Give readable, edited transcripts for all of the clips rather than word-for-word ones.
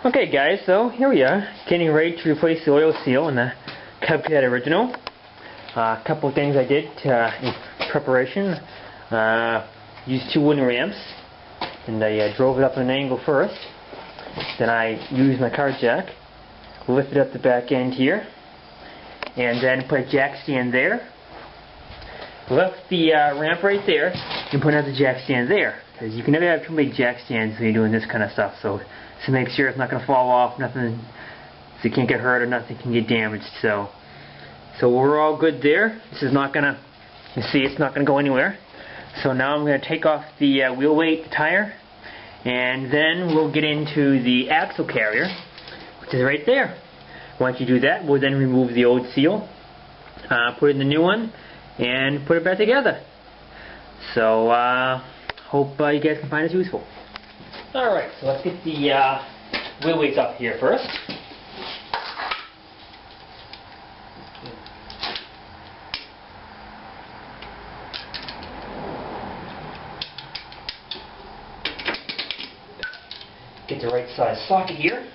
Okay guys, so here we are, getting ready to replace the oil seal in the cadet original. A couple of things I did in preparation. Used 2 wooden ramps, and I drove it up at an angle first. Then I used my car jack, lifted up the back end here, and then put a jack stand there. Left the ramp right there, and put another jack stand there. Because you can never have too many jack stands when you're doing this kind of stuff. So to make sure it's not going to fall off, nothing, so you can't get hurt or nothing can get damaged. So we're all good there. This is not going to, you see, it's not going to go anywhere. So now I'm going to take off the wheel weight tire, and then we'll get into the axle carrier, which is right there. Once you do that, we'll then remove the old seal, put in the new one, and put it back together. So hope you guys can find this useful. Alright, so let's get the wheel weights up here first. Get the right size socket here.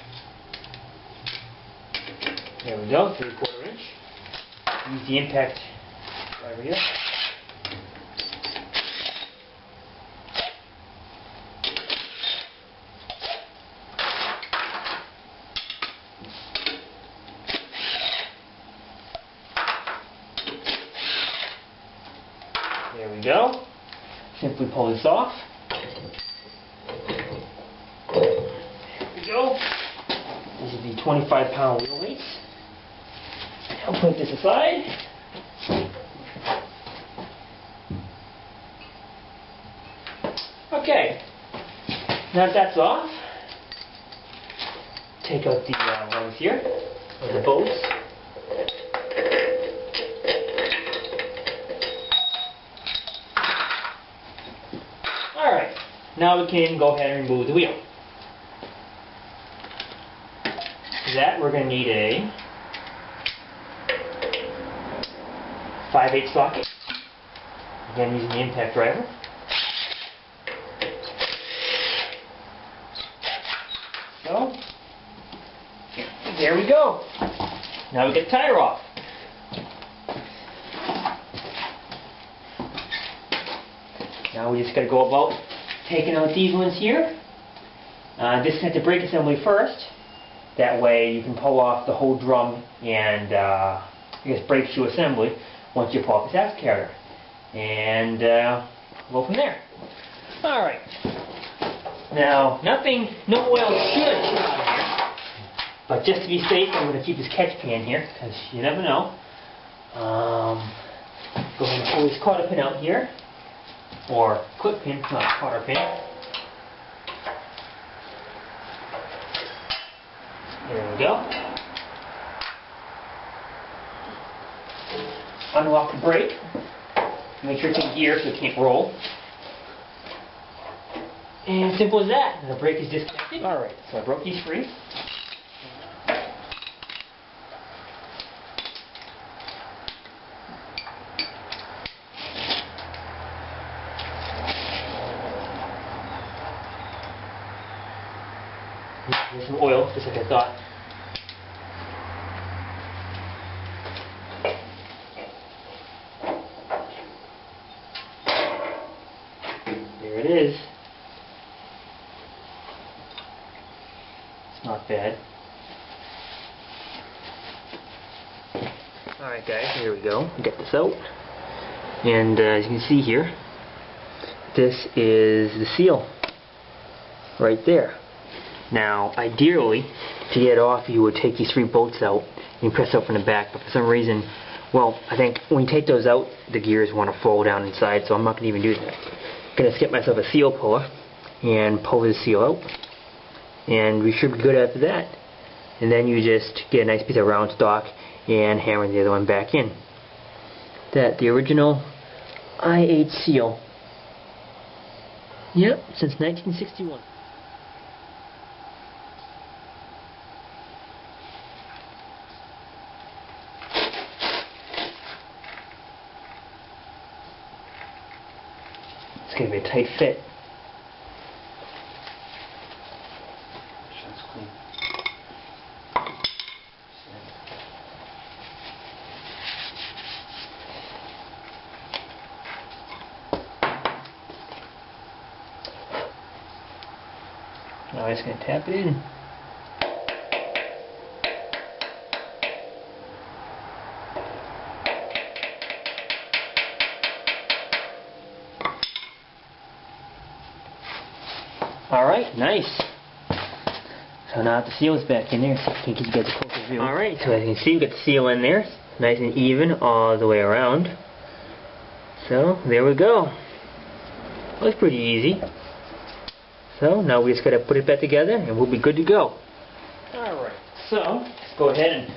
There we go, 3/4 inch. Use the impact driver here. There we go. Simply pull this off. There we go. These are the 25-pound wheel weights. I'll put this aside. Okay. Now that that's off, take out the ones here, or the bolts. Alright, now we can go ahead and remove the wheel. For that, we're going to need a 5/8 socket. Again, using the impact driver. So, there we go. Now we get the tire off. Now we just got to go about taking out these ones here. Disconnect the brake assembly first. That way you can pull off the whole drum and I guess brake shoe assembly once you pull off this axle carrier. And go from there. Alright. Now, no oil should come out of here. But just to be safe, I'm going to keep this catch pan here, because you never know. Go ahead and pull this cotter pin out here. Or clip pin, not cotter pin. There we go. Unlock the brake. Make sure it's in gear so it can't roll. And simple as that. The brake is disconnected. Alright, so I broke these free. There's some oil, just like I thought. There it is. It's not bad. Alright guys, here we go. Get this out. And as you can see here, this is the seal. Right there. Now, ideally, to get it off, you would take these 3 bolts out and press up from the back, but for some reason, well, I think when you take those out, the gears want to fold down inside, so I'm not going to even do that. I'm going to get myself a seal puller and pull this seal out, and we should be good after that. And then you just get a nice piece of round stock and hammer the other one back in. The original I-8 seal. Yep, since 1961. It's going to be a tight fit. That's clean. Now I'm just going to tap it in. Alright, nice. So now the seal is back in there, so I can get you guys a closer view. Alright, so as you can see, we got the seal in there. Nice and even all the way around. So, there we go. Looks pretty easy. So, now we just gotta put it back together and we'll be good to go. Alright, so, let's go ahead and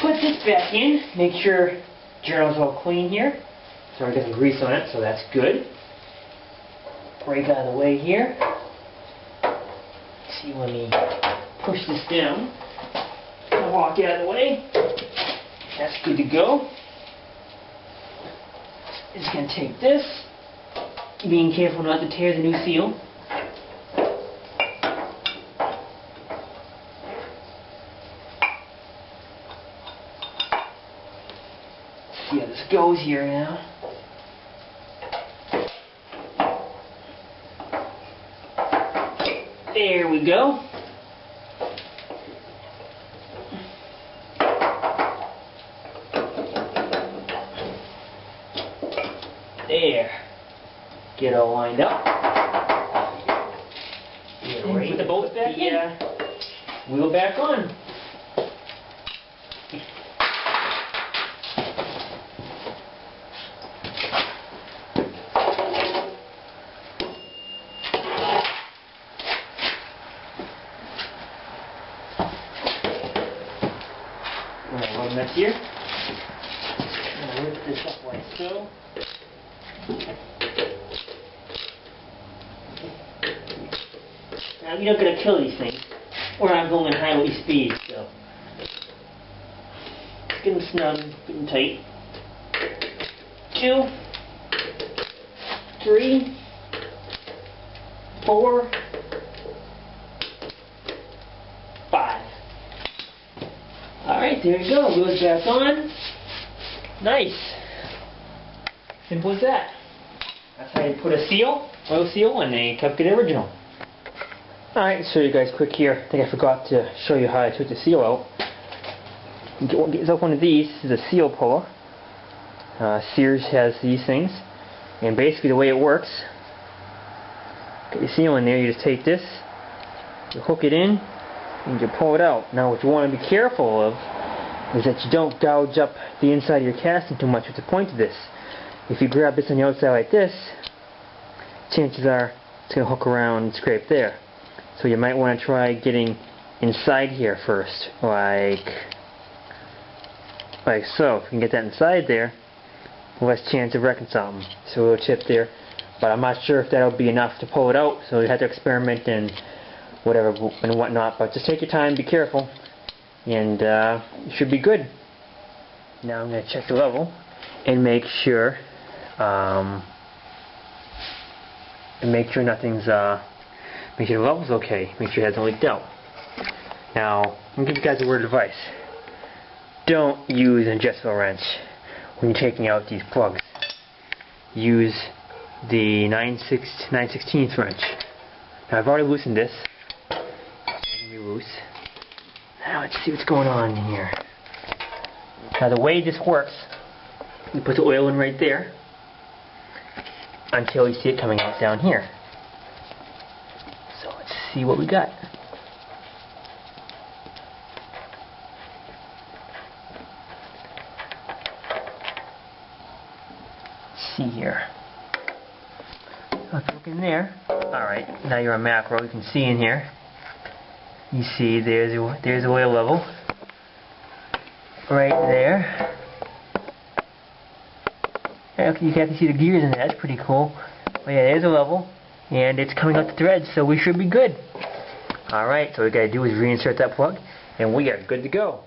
put this back in. Make sure the journal's all clean here. So, we're getting grease on it, so that's good. Break out of the way here. See, let me push this down. Walk out of the way. That's good to go. Just going to take this, being careful not to tear the new seal. See how this goes here now. There we go. There. Get all lined up. Put the bolts back in. Wheel back on. Run this here. I'm going to lift this up like so. Now you're not going to kill these things. We're not going at highway speed, so get them snug, get them tight. 2, 3, 4, 5. Alright, there you go. Wheels back on. Nice. Simple as that. That's how you put a seal, oil seal, in a Cadet original. Alright, show you guys quick here. I think I forgot to show you how I took the seal out. Get yourself one of these. This is a seal puller. Sears has these things. And basically the way it works, get your seal in there, you just take this, you hook it in, and you pull it out. Now what you want to be careful of is that you don't gouge up the inside of your casting too much with the point of this. If you grab this on the outside like this, chances are it's going to hook around and scrape there. So you might want to try getting inside here first, like so. If you can get that inside there, less chance of wrecking something. So a little tip there, but I'm not sure if that'll be enough to pull it out, so you have to experiment and whatever and whatnot. But just take your time, be careful, and you should be good. Now I'm going to check the level and make sure nothing's make sure the level's okay. Make sure it hasn't leaked out. Now, I'm going to give you guys a word of advice. Don't use an adjustable wrench when you're taking out these plugs. Use the 9/16 wrench. Now, I've already loosened this. It's going to be loose. Now, let's see what's going on in here. Now, the way this works, you put the oil in right there until you see it coming out down here. So let's see what we got. Let's see here. Let's look in there. Alright, now you're on macro. You can see in here. You see there's the oil level. Right there. You have to see the gears in there. That's pretty cool. But yeah, there's a level. And it's coming out the threads, so we should be good. Alright, so what we gotta do is reinsert that plug, and we are good to go.